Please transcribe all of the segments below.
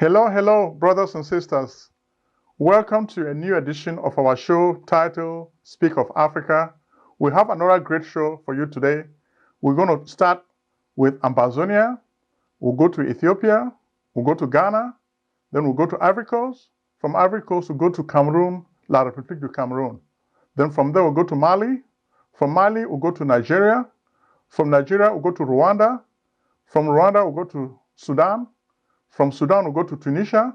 Hello, brothers and sisters. Welcome to a new edition of our show titled Speak of Africa. We have another great show for you today. We're going to start with Ambazonia. We'll go to Ethiopia. We'll go to Ghana. Then we'll go to Ivory Coast. From Ivory Coast, we'll go to Cameroon, La République du Cameroon. Then from there, we'll go to Mali. From Mali, we'll go to Nigeria. From Nigeria, we'll go to Rwanda. From Rwanda, we'll go to Sudan. From Sudan, we'll go to Tunisia.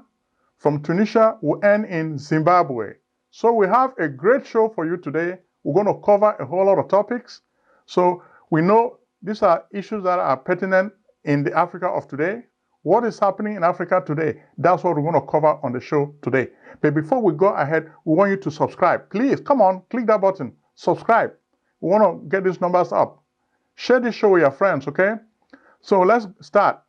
From Tunisia, we'll end in Zimbabwe. So we have a great show for you today. We're going to cover a whole lot of topics. So we know these are issues that are pertinent in the Africa of today. What is happening in Africa today? That's what we're going to cover on the show today. But before we go ahead, we want you to subscribe. Please, come on, click that button. Subscribe. We want to get these numbers up. Share this show with your friends, okay? So let's start.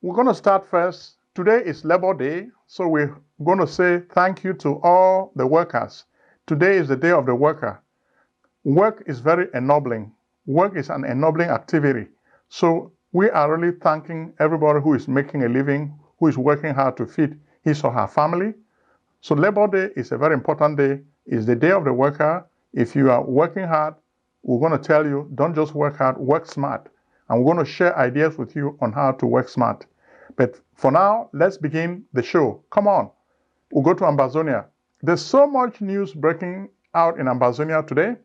We're going to start first. Today is Labor Day, so we're going to say thank you to all the workers. Today is the day of the worker. Work is very ennobling. Work is an ennobling activity. So we are really thanking everybody who is making a living, who is working hard to feed his or her family. So Labor Day is a very important day. It's the day of the worker. If you are working hard, we're going to tell you, don't just work hard, work smart. And we're going to share ideas with you on how to work smart. But for now, let's begin the show. Come on. We'll go to Ambazonia. There's so much news breaking out in Ambazonia today.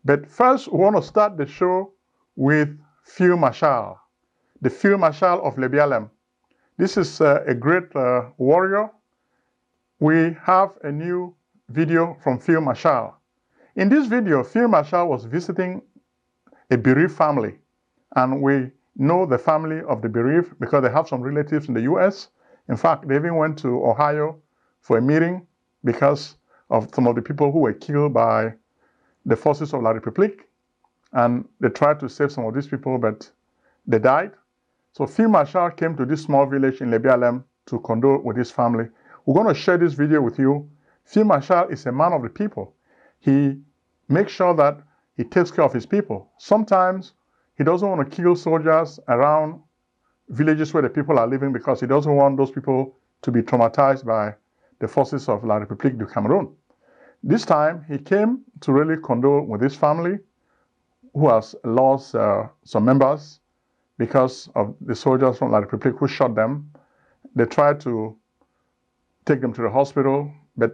But first, we want to start the show with Field Marshal, the Field Marshal of Lebialem. This is a great warrior. We have a new video from Field Marshal. In this video, Field Marshal was visiting a bereaved family. And we know the family of the bereaved because they have some relatives in the U.S. In fact, they even went to Ohio for a meeting because of some of the people who were killed by the forces of La République. And they tried to save some of these people, but they died. So Field Marshal came to this small village in Lebialem to condole with his family. We're going to share this video with you. Field Marshal is a man of the people. He makes sure that he takes care of his people. Sometimes he doesn't want to kill soldiers around villages where the people are living because he doesn't want those people to be traumatized by the forces of La République du Cameroon. This time, he came to really condole with his family who has lost some members because of the soldiers from La République who shot them. They tried to take them to the hospital, but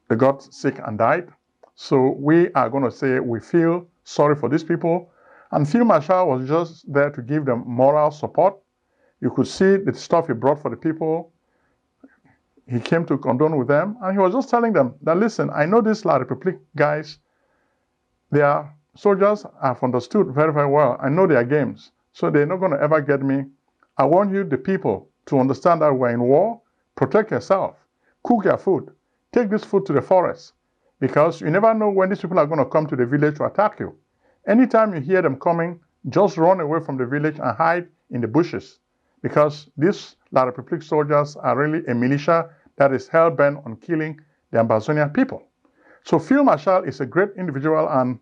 they got sick and died. So we are going to say we feel sorry for these people. And Field Marshal was just there to give them moral support. You could see the stuff he brought for the people. He came to condone with them. And he was just telling them that, listen, I know these La République guys, their soldiers have understood very, very well. I know their games. So they're not going to ever get me. I want you, the people, to understand that we're in war. Protect yourself. Cook your food. Take this food to the forest. Because you never know when these people are going to come to the village to attack you. Anytime you hear them coming, just run away from the village and hide in the bushes because these La République soldiers are really a militia that is hell-bent on killing the Ambazonia people. So Field Marshal is a great individual, and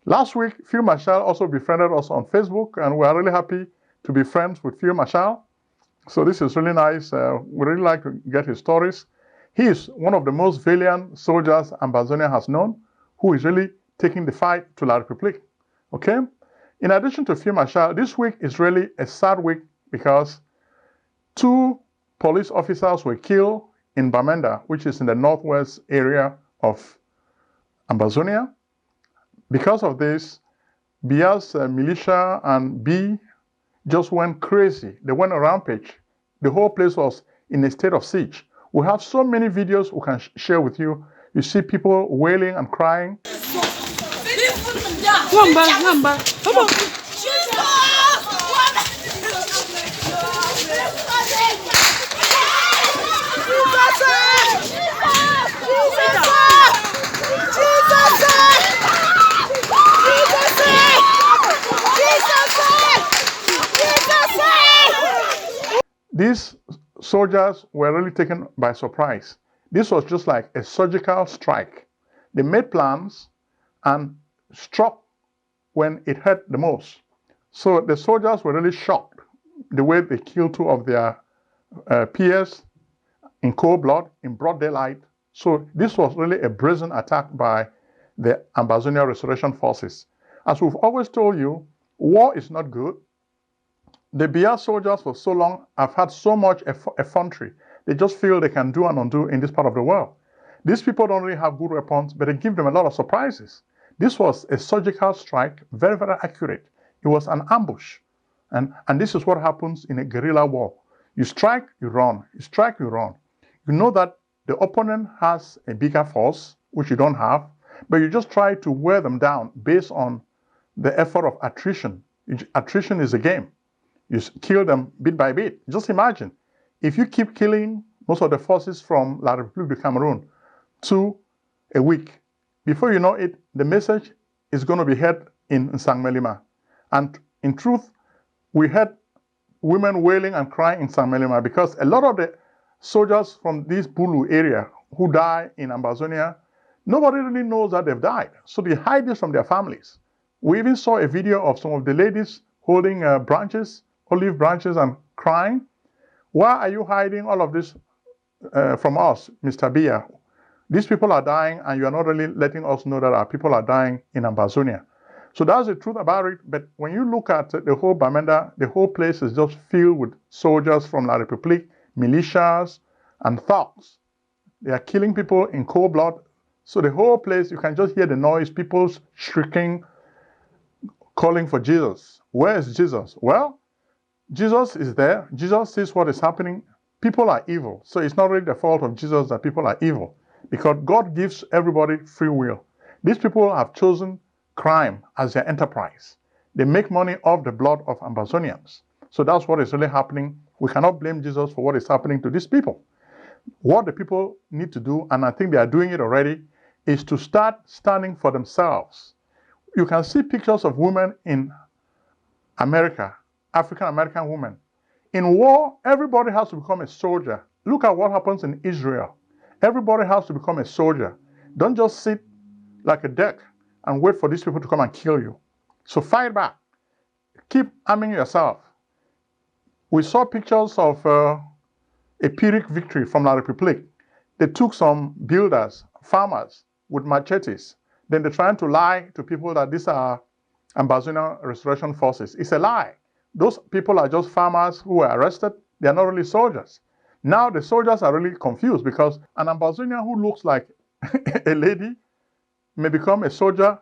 last week, Field Marshal also befriended us on Facebook, and we are really happy to be friends with Field Marshal. So this is really nice. We really like to get his stories. He is one of the most valiant soldiers Ambazonia has known, who is really taking the fight to La République. Okay? In addition to Field Marshal, this week is really a sad week because 2 police officers were killed in Bamenda, which is in the northwest area of Ambazonia. Because of this, Biya's militia and B just went crazy. They went on rampage. The whole place was in a state of siege. We have so many videos we can share with you. You see people wailing and crying. Come on. These soldiers were really taken by surprise. This was just like a surgical strike. They made plans and struck when it hurt the most. So the soldiers were really shocked the way they killed 2 of their peers in cold blood, in broad daylight. So this was really a brazen attack by the Ambazonia Restoration Forces. As we've always told you, war is not good. The BIR soldiers for so long have had so much effrontery. They just feel they can do and undo in this part of the world. These people don't really have good weapons, but they give them a lot of surprises. This was a surgical strike, very, very accurate. It was an ambush. And this is what happens in a guerrilla war. You strike, you run. You strike, you run. You know that the opponent has a bigger force, which you don't have, but you just try to wear them down based on the effort of attrition. Attrition is a game. You kill them bit by bit. Just imagine, if you keep killing most of the forces from La République de Cameroon to a week, before you know it, the message is going to be heard in Saint-Melima. And in truth, we had women wailing and crying in Saint-Melima because a lot of the soldiers from this Bulu area who die in Ambazonia, nobody really knows that they've died. So they hide this from their families. We even saw a video of some of the ladies holding branches, olive branches, and crying. Why are you hiding all of this from us, Mr. Biya? These people are dying, and you are not really letting us know that our people are dying in Ambazonia. So that's the truth about it. But when you look at the whole Bamenda, the whole place is just filled with soldiers from La République, militias, and thugs. They are killing people in cold blood. So the whole place, you can just hear the noise, people shrieking, calling for Jesus. Where is Jesus? Well, Jesus is there. Jesus sees what is happening. People are evil. So it's not really the fault of Jesus that people are evil, because God gives everybody free will. These people have chosen crime as their enterprise. They make money off the blood of Ambazonians. So that's what is really happening. We cannot blame Jesus for what is happening to these people. What the people need to do, and I think they are doing it already, is to start standing for themselves. You can see pictures of women in America, African-American women. In war, everybody has to become a soldier. Look at what happens in Israel. Everybody has to become a soldier. Don't just sit like a duck and wait for these people to come and kill you. So fight back. Keep arming yourself. We saw pictures of a Pyrrhic victory from La République. They took some builders, farmers, with machetes. Then they're trying to lie to people that these are Ambazonia Restoration Forces. It's a lie. Those people are just farmers who were arrested. They are not really soldiers. Now the soldiers are really confused because an Ambazonian who looks like a lady may become a soldier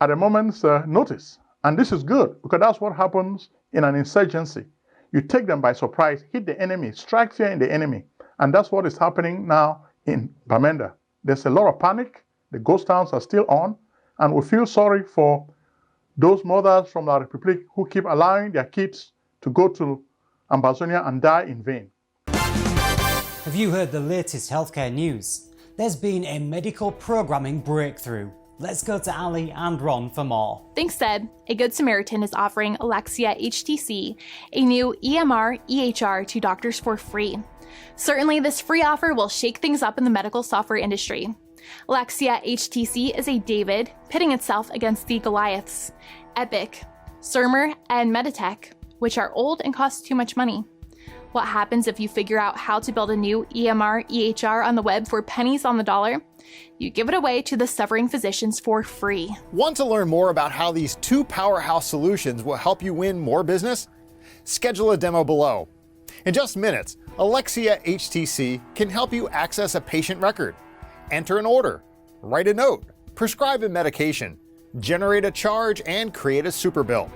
at a moment's notice. And this is good, because that's what happens in an insurgency. You take them by surprise, hit the enemy, strike fear in the enemy. And that's what is happening now in Bamenda. There's a lot of panic. The ghost towns are still on. And we feel sorry for those mothers from La République who keep allowing their kids to go to Ambazonia and die in vain. Have you heard the latest healthcare news? There's been a medical programming breakthrough. Let's go to Ali and Ron for more. Thanks, Seb. A Good Samaritan is offering Alexia HTC, a new EMR EHR, to doctors for free. Certainly, this free offer will shake things up in the medical software industry. Alexia HTC is a David pitting itself against the Goliaths, Epic, Cerner, and Meditech, which are old and cost too much money. What happens if you figure out how to build a new EMR EHR on the web for pennies on the dollar? You give it away to the suffering physicians for free. Want to learn more about how these two powerhouse solutions will help you win more business? Schedule a demo below. In just minutes, Alexia HTC can help you access a patient record, enter an order, write a note, prescribe a medication, generate a charge, and create a super bill.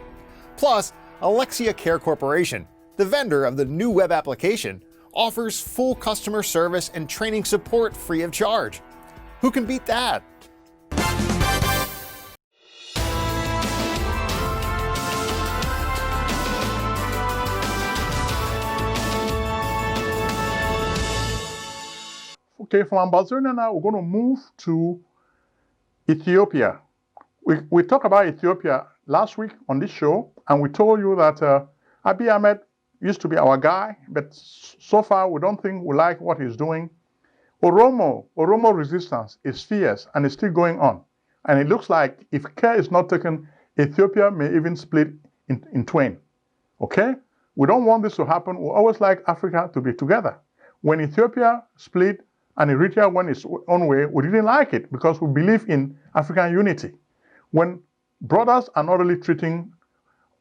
Plus, Alexia Care Corporation, the vendor of the new web application, offers full customer service and training support free of charge. Who can beat that? Okay, from Ambazonia now, we're going to move to Ethiopia. We talked about Ethiopia last week on this show, and we told you that Abiy Ahmed used to be our guy, but so far we don't think we like what he's doing. Oromo resistance is fierce and is still going on. And it looks like if care is not taken, Ethiopia may even split in twain. Okay? We don't want this to happen. We always like Africa to be together. When Ethiopia split and Eritrea went its own way, we didn't like it because we believe in African unity. When brothers are not really treating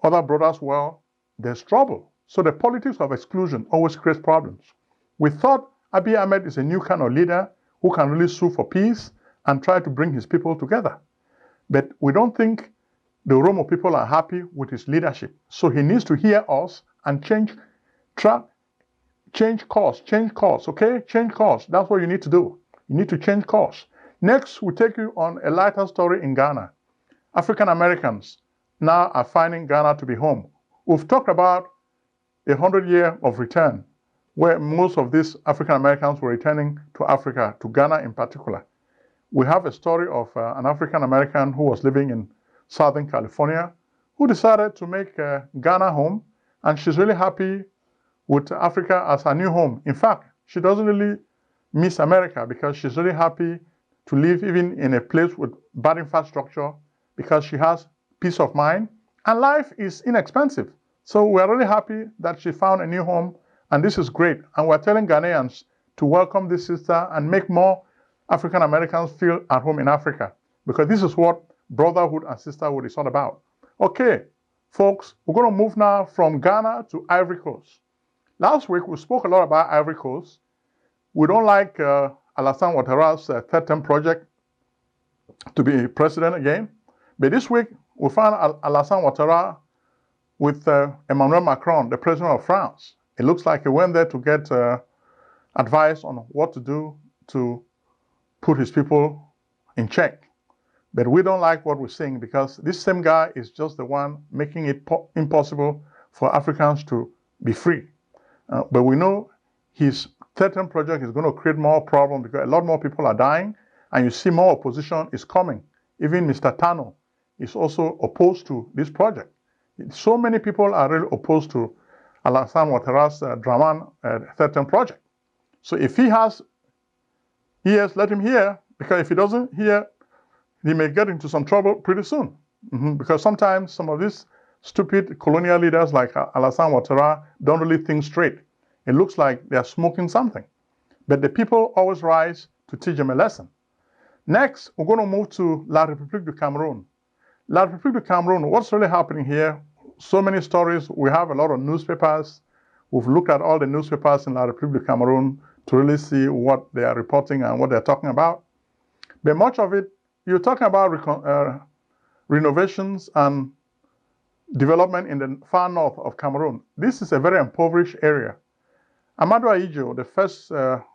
other brothers well, there's trouble. So the politics of exclusion always creates problems. We thought Abiy Ahmed is a new kind of leader who can really sue for peace and try to bring his people together. But we don't think the Oromo people are happy with his leadership. So he needs to hear us and change course, okay? Change course. That's what you need to do. You need to change course. Next, we take you on a lighter story in Ghana. African Americans now are finding Ghana to be home. We've talked about 100 years of return, where most of these African Americans were returning to Africa, to Ghana in particular. We have a story of an African American who was living in Southern California, who decided to make Ghana home, and she's really happy with Africa as her new home. In fact, she doesn't really miss America because she's really happy to live even in a place with bad infrastructure because she has peace of mind, and life is inexpensive. So we're really happy that she found a new home, and this is great. And we're telling Ghanaians to welcome this sister and make more African Americans feel at home in Africa, because this is what brotherhood and sisterhood is all about. Okay, folks, we're going to move now from Ghana to Ivory Coast. Last week, we spoke a lot about Ivory Coast. We don't like Alassane Ouattara's third term project to be president again. But this week, we found Alassane Ouattara with Emmanuel Macron, the president of France. It looks like he went there to get advice on what to do to put his people in check. But we don't like what we're seeing because this same guy is just the one making it impossible for Africans to be free. But we know his third-term project is going to create more problems because a lot more people are dying, and you see more opposition is coming. Even Mr. Tano is also opposed to this project. So many people are really opposed to Alassane Ouattara's Draman third-term project. So if he has ears, let him hear, because if he doesn't hear, he may get into some trouble pretty soon. Because sometimes some of these stupid colonial leaders like Alassane Ouattara don't really think straight. It looks like they're smoking something. But the people always rise to teach them a lesson. Next, we're going to move to La République du Cameroon. La République du Cameroon, what's really happening here? So many stories. We have a lot of newspapers. We've looked at all the newspapers in La République du Cameroon to really see what they are reporting and what they're talking about. But much of it, you're talking about renovations and development in the far north of Cameroon. This is a very impoverished area. Amadou Ahidjo, the first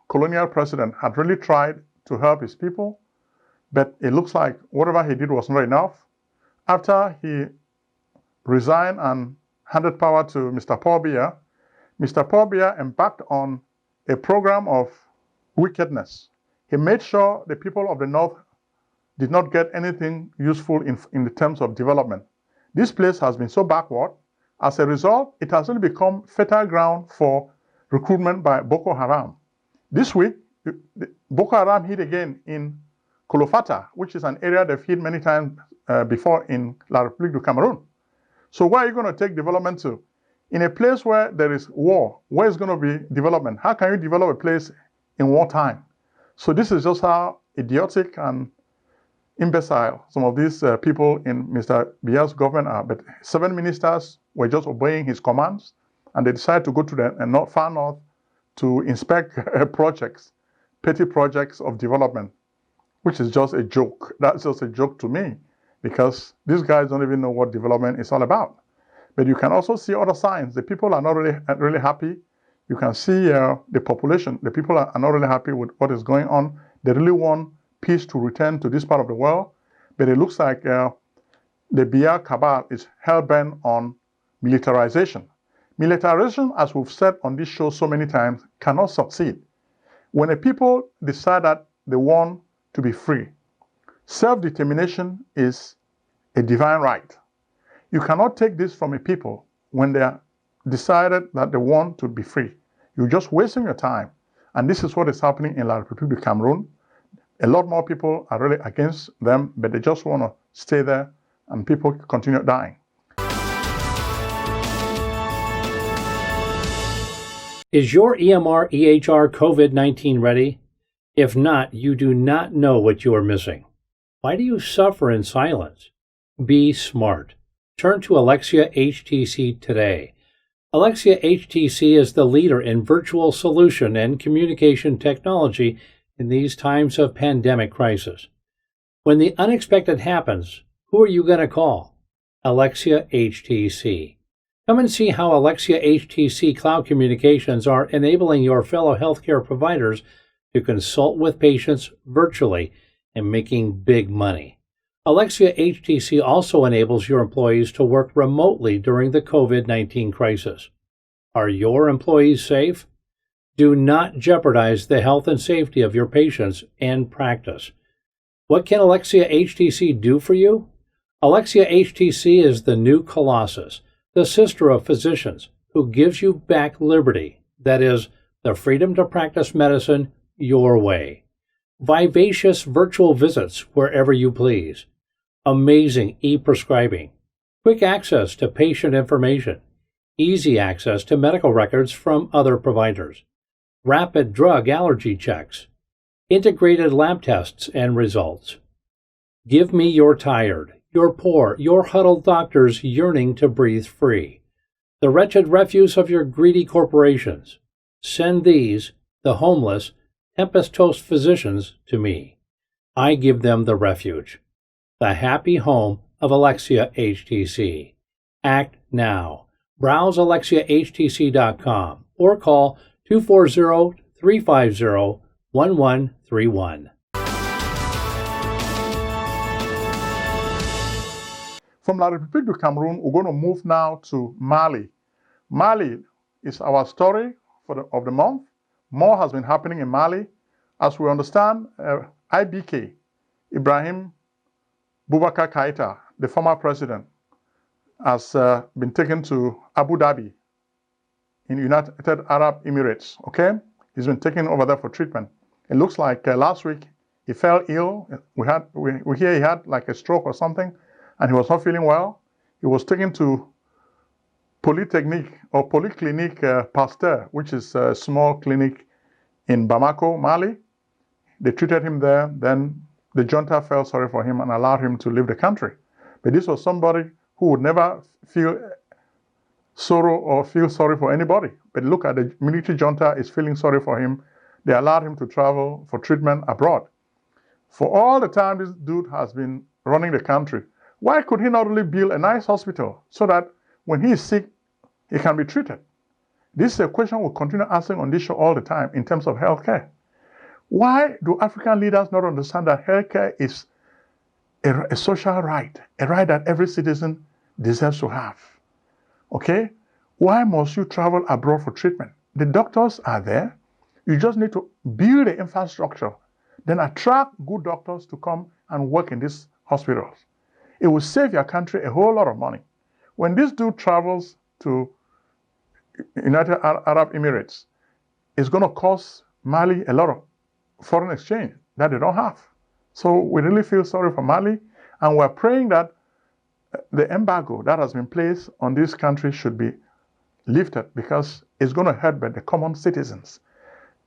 colonial president, had really tried to help his people, but it looks like whatever he did was not enough. After he resigned and handed power to Mr. Biya, Mr. Biya embarked on a program of wickedness. He made sure the people of the north did not get anything useful in the terms of development. This place has been so backward. As a result, it has really become fertile ground for recruitment by Boko Haram. This week, Boko Haram hit again in Kolofata, which is an area they've hit many times before in La République du Cameroon. So where are you going to take development to? In a place where there is war, where is going to be development? How can you develop a place in wartime? So this is just how idiotic and imbecile some of these people in Mr. Biya's government are. But 7 ministers were just obeying his commands, and they decided to go to the far north to inspect projects, petty projects of development, which is just a joke. That's just a joke to me, because these guys don't even know what development is all about. But you can also see other signs. The people are not really happy. You can see the population. The people are not really happy with what is going on. They really want peace to return to this part of the world. But it looks like the BIR cabal is hell-bent on militarization. Militarization, as we've said on this show so many times, cannot succeed. When a people decide that they want to be free, self-determination is a divine right. You cannot take this from a people when they are decided that they want to be free. You're just wasting your time. And this is what is happening in La République du Cameroon. A lot more people are really against them, but they just want to stay there, and people continue dying. Is your EMR EHR COVID-19 ready? If not, you do not know what you are missing. Why do you suffer in silence? Be smart. Turn to Alexia HTC today. Alexia HTC is the leader in virtual solution and communication technology in these times of pandemic crisis. When the unexpected happens, who are you going to call? Alexia HTC. Come and see how Alexia HTC Cloud Communications are enabling your fellow healthcare providers to consult with patients virtually and making big money. Alexia HTC also enables your employees to work remotely during the COVID-19 crisis. Are your employees safe? Do not jeopardize the health and safety of your patients and practice. What can Alexia HTC do for you? Alexia HTC is the new Colossus, the sister of physicians, who gives you back liberty, that is, the freedom to practice medicine your way. Vivacious virtual visits wherever you please. Amazing e-prescribing. Quick access to patient information. Easy access to medical records from other providers. Rapid drug allergy checks. Integrated lab tests and results. Give me your tired, your poor, your huddled doctors yearning to breathe free. The wretched refuse of your greedy corporations. Send these, the homeless, tempest-tossed physicians, to me. I give them the refuge. The happy home of Alexia HTC. Act now. Browse alexiahtc.com or call 240-350-1131. From La République du Cameroon, we're going to move now to Mali. Mali is our story of the month. More has been happening in Mali. As we understand, IBK, Ibrahim Boubacar Keïta, the former president, has been taken to Abu Dhabi in United Arab Emirates, okay? He's been taken over there for treatment. It looks like last week he fell ill. We hear he had like a stroke or something, and he was not feeling well. He was taken to Polyclinique Pasteur, which is a small clinic in Bamako, Mali. They treated him there. Then the junta felt sorry for him and allowed him to leave the country. But this was somebody who would never feel sorrow or feel sorry for anybody. But look at the military junta is feeling sorry for him. They allowed him to travel for treatment abroad. For all the time this dude has been running the country, why could he not really build a nice hospital so that when he is sick, he can be treated? This is a question we'll continue answering on this show all the time in terms of healthcare. Why do African leaders not understand that healthcare is a social right, a right that every citizen deserves to have? Okay? Why must you travel abroad for treatment? The doctors are there. You just need to build the infrastructure, then attract good doctors to come and work in these hospitals. It will save your country a whole lot of money. When this dude travels to United Arab Emirates, it's going to cost Mali a lot of foreign exchange that they don't have. So we really feel sorry for Mali, and we're praying that the embargo that has been placed on this country should be lifted, because it's going to hurt the common citizens.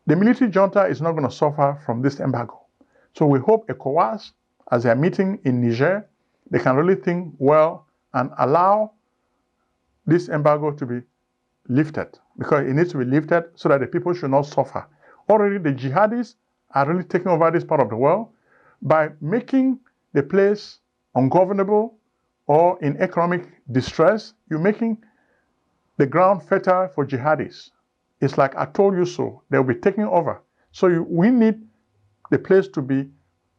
The military junta is not going to suffer from this embargo. So we hope ECOWAS, as they are meeting in Niger, they can really think well and allow this embargo to be lifted, because it needs to be lifted so that the people should not suffer. Already the jihadis are really taking over this part of the world by making the place ungovernable or in economic distress. You're making the ground fertile for jihadis. It's like I told you so. They'll be taking over. So we need the place to be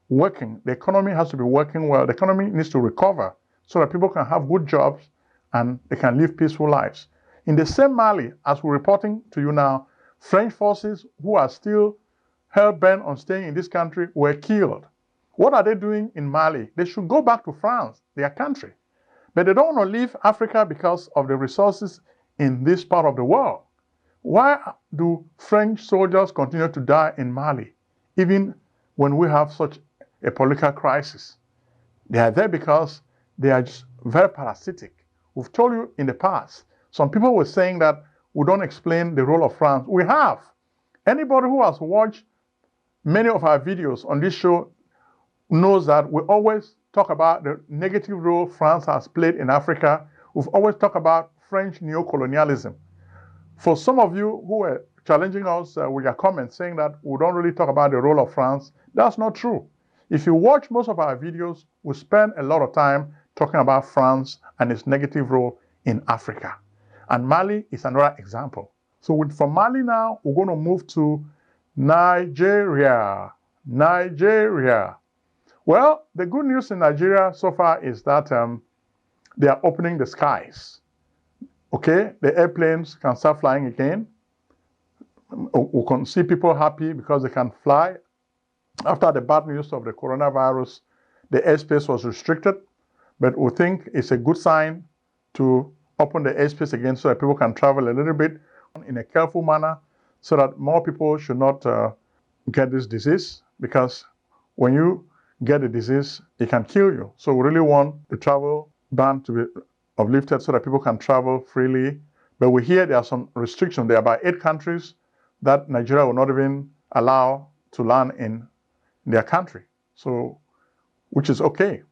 working. The economy has to be working well. The economy needs to recover so that people can have good jobs and they can live peaceful lives. In the same Mali, as we're reporting to you now, French forces who are still hell-bent on staying in this country were killed. What are they doing in Mali? They should go back to France, their country. But they don't want to leave Africa because of the resources in this part of the world. Why do French soldiers continue to die in Mali, even when we have such a political crisis? They are there because they are just very parasitic. We've told you in the past, some people were saying that we don't explain the role of France. We have. Anybody who has watched many of our videos on this show knows that we always talk about the negative role France has played in Africa. We've always talked about French neocolonialism. For some of you who were challenging us with your comments saying that we don't really talk about the role of France, that's not true. If you watch most of our videos, we spend a lot of time talking about France and its negative role in Africa. And Mali is another example. So from Mali now, we're going to move to Nigeria. Nigeria. Well, the good news in Nigeria so far is that they are opening the skies. Okay, the airplanes can start flying again. We can see people happy because they can fly. After the bad news of the coronavirus, the airspace was restricted, but we think it's a good sign to open the airspace again so that people can travel a little bit in a careful manner so that more people should not get this disease, because when you get the disease, it can kill you. So we really want the travel ban to be uplifted so that people can travel freely. But we hear there are some restrictions. There are about 8 countries that Nigeria will not even allow to land in their country, so which is okay.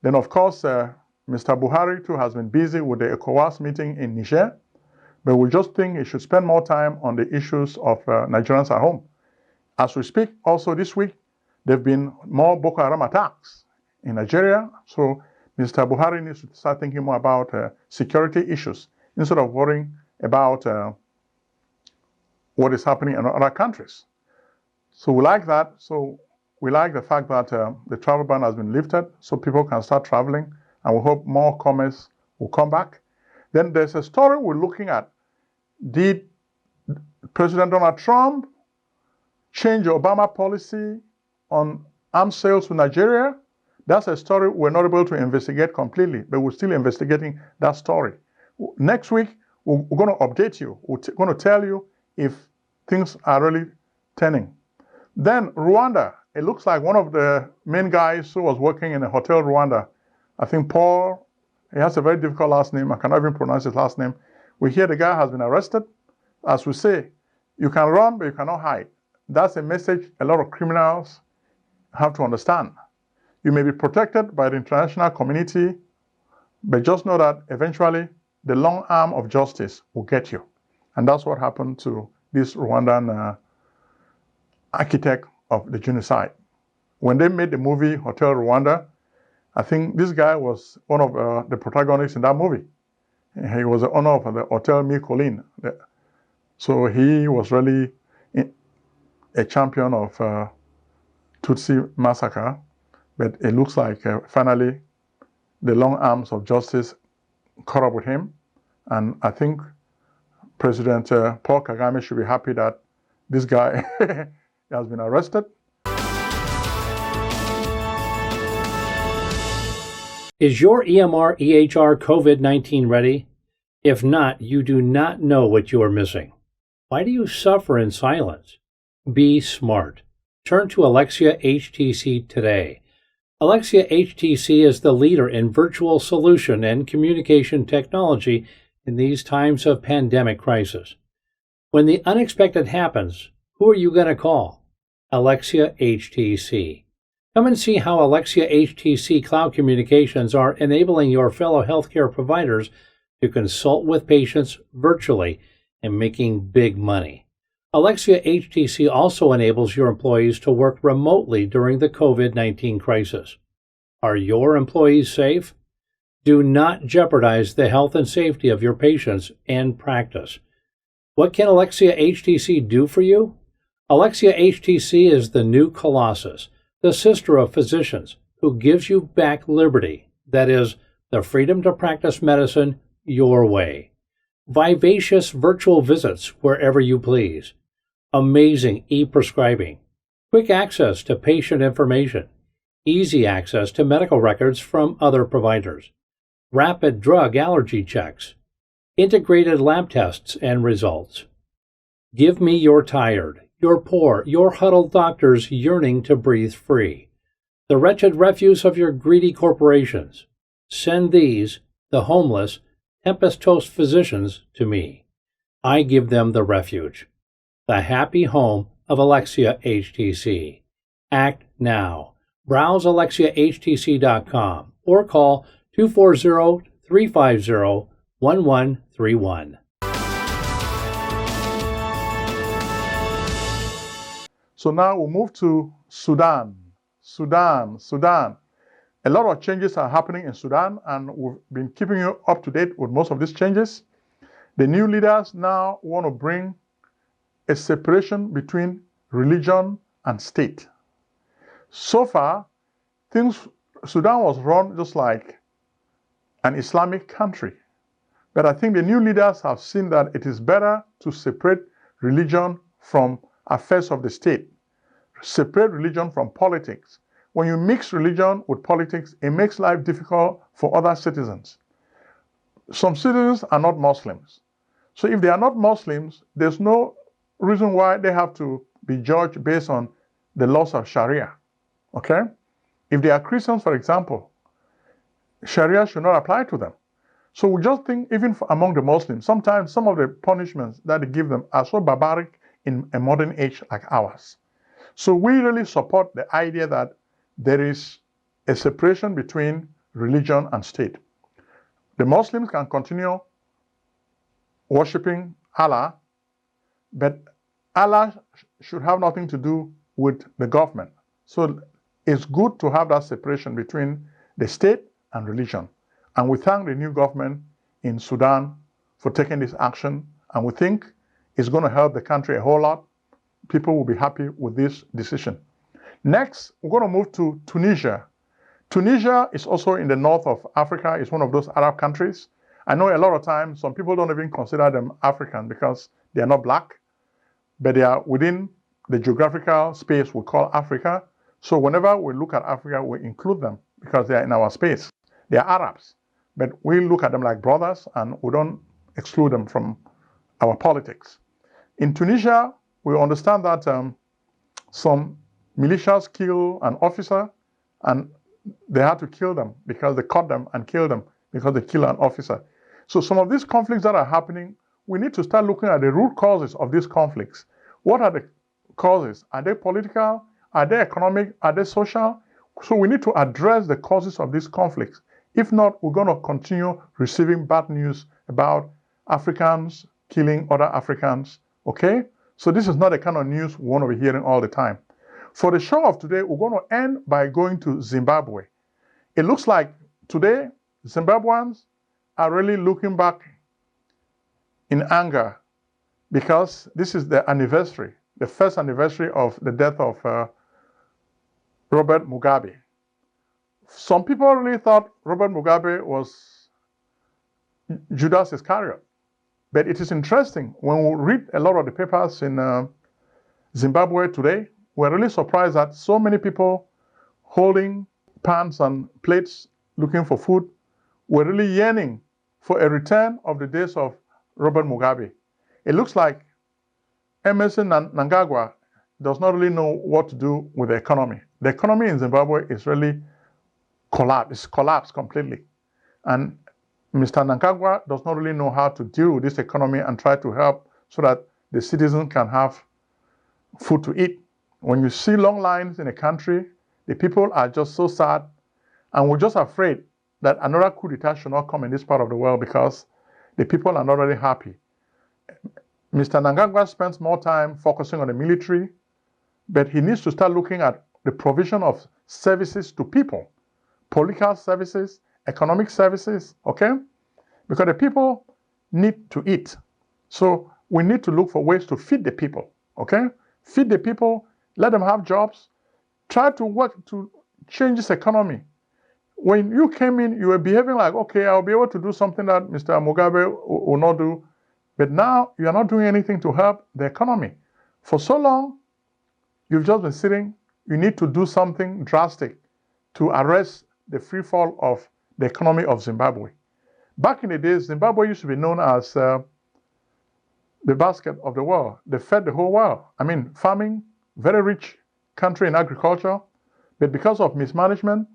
Then, of course, Mr. Buhari too has been busy with the ECOWAS meeting in Niger, but we just think he should spend more time on the issues of Nigerians at home. As we speak, also this week, there have been more Boko Haram attacks in Nigeria, so Mr. Buhari needs to start thinking more about security issues instead of worrying about what is happening in other countries. So we like that. So we like the fact that the travel ban has been lifted so people can start traveling, and we hope more commerce will come back. Then there's a story we're looking at. Did President Donald Trump change the Obama policy on arms sales to Nigeria? That's a story we're not able to investigate completely, but we're still investigating that story. Next week, we're going to update you. We're going to tell you if things are really turning. Then Rwanda, it looks like one of the main guys who was working in a hotel Rwanda, I think Paul, he has a very difficult last name. I cannot even pronounce his last name. We hear the guy has been arrested. As we say, you can run, but you cannot hide. That's a message a lot of criminals have to understand. You may be protected by the international community, but just know that eventually the long arm of justice will get you. And that's what happened to this Rwandan architect of the genocide. When they made the movie Hotel Rwanda, I think this guy was one of the protagonists in that movie. He was the owner of the Hotel Mille Collines. So he was really a champion of Tutsi massacre. But it looks like finally the long arms of justice caught up with him. And I think President Paul Kagame should be happy that this guy has been arrested. Is your EMR EHR COVID-19 ready? If not, you do not know what you are missing. Why do you suffer in silence? Be smart. Turn to Alexia HTC today. Alexia HTC is the leader in virtual solution and communication technology in these times of pandemic crisis. When the unexpected happens, who are you going to call? Alexia HTC. Come and see how Alexia HTC Cloud Communications are enabling your fellow healthcare providers to consult with patients virtually and making big money. Alexia HTC also enables your employees to work remotely during the COVID-19 crisis. Are your employees safe? Do not jeopardize the health and safety of your patients and practice. What can Alexia HTC do for you? Alexia HTC is the new Colossus, the sister of physicians, who gives you back liberty, that is, the freedom to practice medicine your way. Vivacious virtual visits wherever you please. Amazing e-prescribing. Quick access to patient information. Easy access to medical records from other providers. Rapid drug allergy checks. Integrated lab tests and results. Give me your tired, your poor, your huddled doctors yearning to breathe free. The wretched refuse of your greedy corporations. Send these, the homeless, tempest-tossed physicians, to me. I give them the refuge. The happy home of Alexia HTC. Act now. Browse alexiahtc.com or call 240-350-1131. So now we'll move to Sudan. Sudan. A lot of changes are happening in Sudan, and we've been keeping you up to date with most of these changes. The new leaders now want to bring a separation between religion and state. So far, Sudan was run just like an Islamic country. But I think the new leaders have seen that it is better to separate religion from affairs of the state, separate religion from politics. When you mix religion with politics, it makes life difficult for other citizens. Some citizens are not Muslims. So if they are not Muslims, there's no reason why they have to be judged based on the laws of Sharia. Okay? If they are Christians, for example, Sharia should not apply to them. So we just think, even among the Muslims, sometimes some of the punishments that they give them are so barbaric in a modern age like ours. So we really support the idea that there is a separation between religion and state. The Muslims can continue worshiping Allah, but Allah should have nothing to do with the government. So it's good to have that separation between the state and religion. And we thank the new government in Sudan for taking this action, and we think it's going to help the country a whole lot. People will be happy with this decision. Next, we're going to move to Tunisia. Tunisia is also in the north of Africa. It's one of those Arab countries. I know a lot of times some people don't even consider them African because they are not black, but they are within the geographical space we call Africa. So whenever we look at Africa, we include them because they are in our space. They are Arabs, but we look at them like brothers and we don't exclude them from our politics. In Tunisia, we understand that some militias killed an officer, and they had to kill them because they caught them and killed them because they killed an officer. So some of these conflicts that are happening, we need to start looking at the root causes of these conflicts. What are the causes? Are they political? Are they economic? Are they social? So we need to address the causes of these conflicts. If not, we're going to continue receiving bad news about Africans killing other Africans, okay? So this is not the kind of news we want to be hearing all the time. For the show of today, we're going to end by going to Zimbabwe. It looks like today, Zimbabweans are really looking back in anger because this is the anniversary, the first anniversary of the death of Robert Mugabe. Some people really thought Robert Mugabe was Judas Iscariot. But it is interesting, when we read a lot of the papers in Zimbabwe today, we're really surprised that so many people holding pans and plates looking for food were really yearning for a return of the days of Robert Mugabe. It looks like Emerson Mnangagwa does not really know what to do with the economy. The economy in Zimbabwe is really collapsed. It's collapsed completely. And Mr. Mnangagwa does not really know how to deal with this economy and try to help so that the citizens can have food to eat. When you see long lines in a country, the people are just so sad, and we're just afraid that another coup d'etat should not come in this part of the world because the people are not really happy. Mr. Mnangagwa spends more time focusing on the military, but he needs to start looking at the provision of services to people, political services, economic services, okay? Because the people need to eat. So we need to look for ways to feed the people, okay? Feed the people, let them have jobs, try to work to change this economy. When you came in, you were behaving like, okay, I'll be able to do something that Mr. Mugabe will not do. But now you are not doing anything to help the economy. For so long, you've just been sitting. You need to do something drastic to arrest the free fall of the economy of Zimbabwe. Back in the days, Zimbabwe used to be known as the basket of the world. They fed the whole world. I mean, farming, very rich country in agriculture, but because of mismanagement,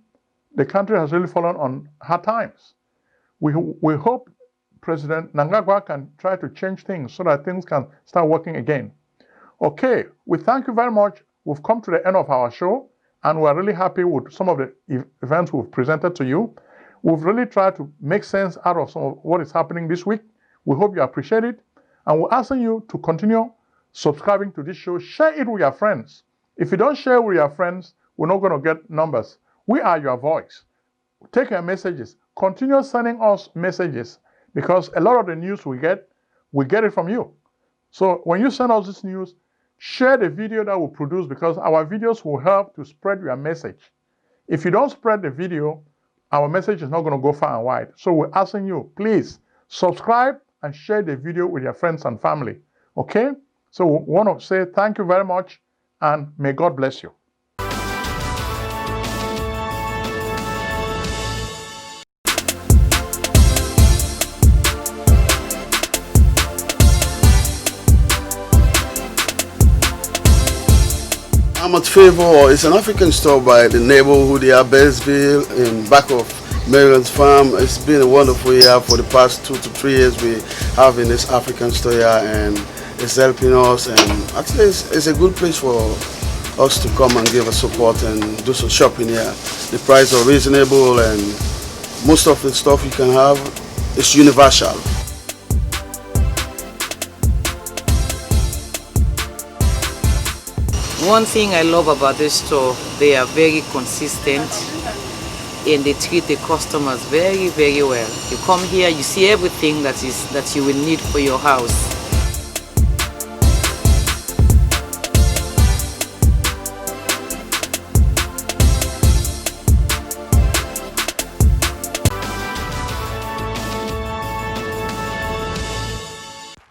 the country has really fallen on hard times. We hope President Nangagwa can try to change things so that things can start working again. Okay, we thank you very much. We've come to the end of our show, and we're really happy with some of the events we've presented to you. We've really tried to make sense out of some of what is happening this week. We hope you appreciate it, and we're asking you to continue subscribing to this show. Share it with your friends. If you don't share with your friends, we're not going to get numbers. We are your voice. Take your messages. Continue sending us messages, because a lot of the news we get it from you. So when you send us this news, share the video that we produce, because our videos will help to spread your message. If you don't spread the video, our message is not going to go far and wide. So we're asking you, please subscribe and share the video with your friends and family. Okay? So we want to say thank you very much, and may God bless you. I'm at Favor. It's an African store by the neighborhood here, Beltsville, in back of Maryland's farm. It's been a wonderful year. For the past 2 to 3 years we have in this African store here, and it's helping us, and actually it's a good place for us to come and give us support and do some shopping here. The prices are reasonable, and most of the stuff you can have is universal. One thing I love about this store, they are very consistent and they treat the customers very, very well. You come here, you see everything that you will need for your house.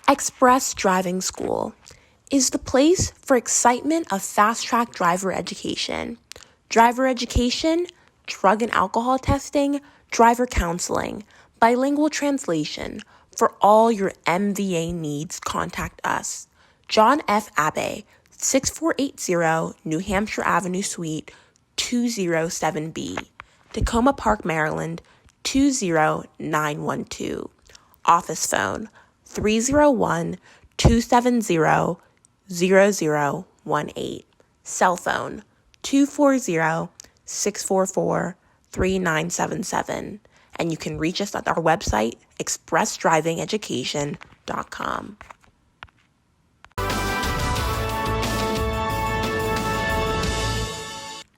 Express Driving School is the place for excitement of fast-track driver education, drug and alcohol testing, driver counseling, bilingual translation. For all your MVA needs, contact us. John F. Abbey, 6480 New Hampshire Avenue Suite 207B, Tacoma Park, Maryland 20912. Office phone 301-270-0018. Cell phone 240-644-3977. And you can reach us at our website, expressdrivingeducation.com.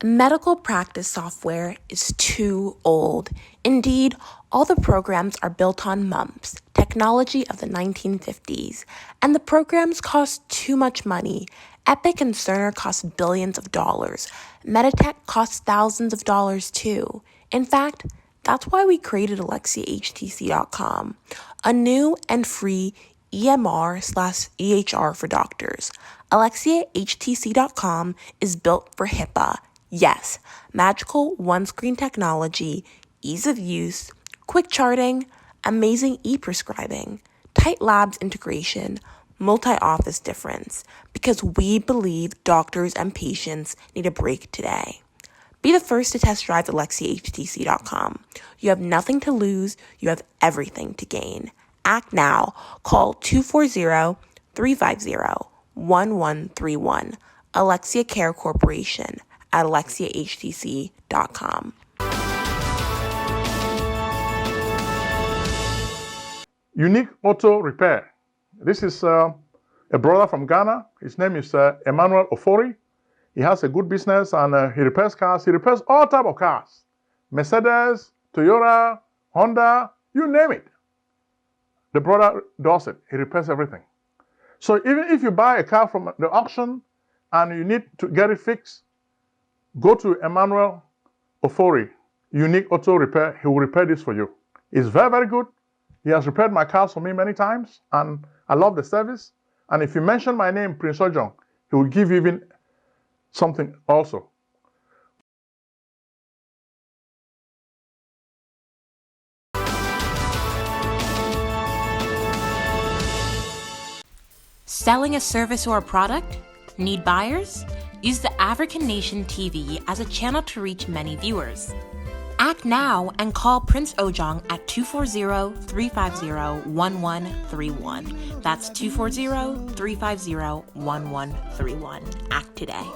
Medical practice software is too old. Indeed, all the programs are built on MUMPS, technology of the 1950s, and the programs cost too much money. Epic and Cerner cost billions of dollars. Meditech costs thousands of dollars too. In fact, that's why we created AlexiaHTC.com, a new and free EMR/EHR for doctors. AlexiaHTC.com is built for HIPAA. Yes, magical one-screen technology, ease of use, quick charting, amazing e-prescribing, tight labs integration, multi-office difference, because we believe doctors and patients need a break today. Be the first to test drive AlexiaHTC.com. You have nothing to lose, you have everything to gain. Act now. Call 240-350-1131. Alexia Care Corporation at AlexiaHTC.com. Unique Auto Repair. This is a brother from Ghana. His name is Emmanuel Ofori. He has a good business, and he repairs cars. He repairs all type of cars. Mercedes, Toyota, Honda, you name it. The brother does it. He repairs everything. So even if you buy a car from the auction and you need to get it fixed, go to Emmanuel Ofori, Unique Auto Repair. He will repair this for you. It's very, very good. He has repaired my cars for me many times, and I love the service. And if you mention my name, Prince Ojong, he will give you even something also. Selling a service or a product? Need buyers? Use the African Nation TV as a channel to reach many viewers. Act now and call Prince Ojong at 240-350-1131. That's 240-350-1131. Act today.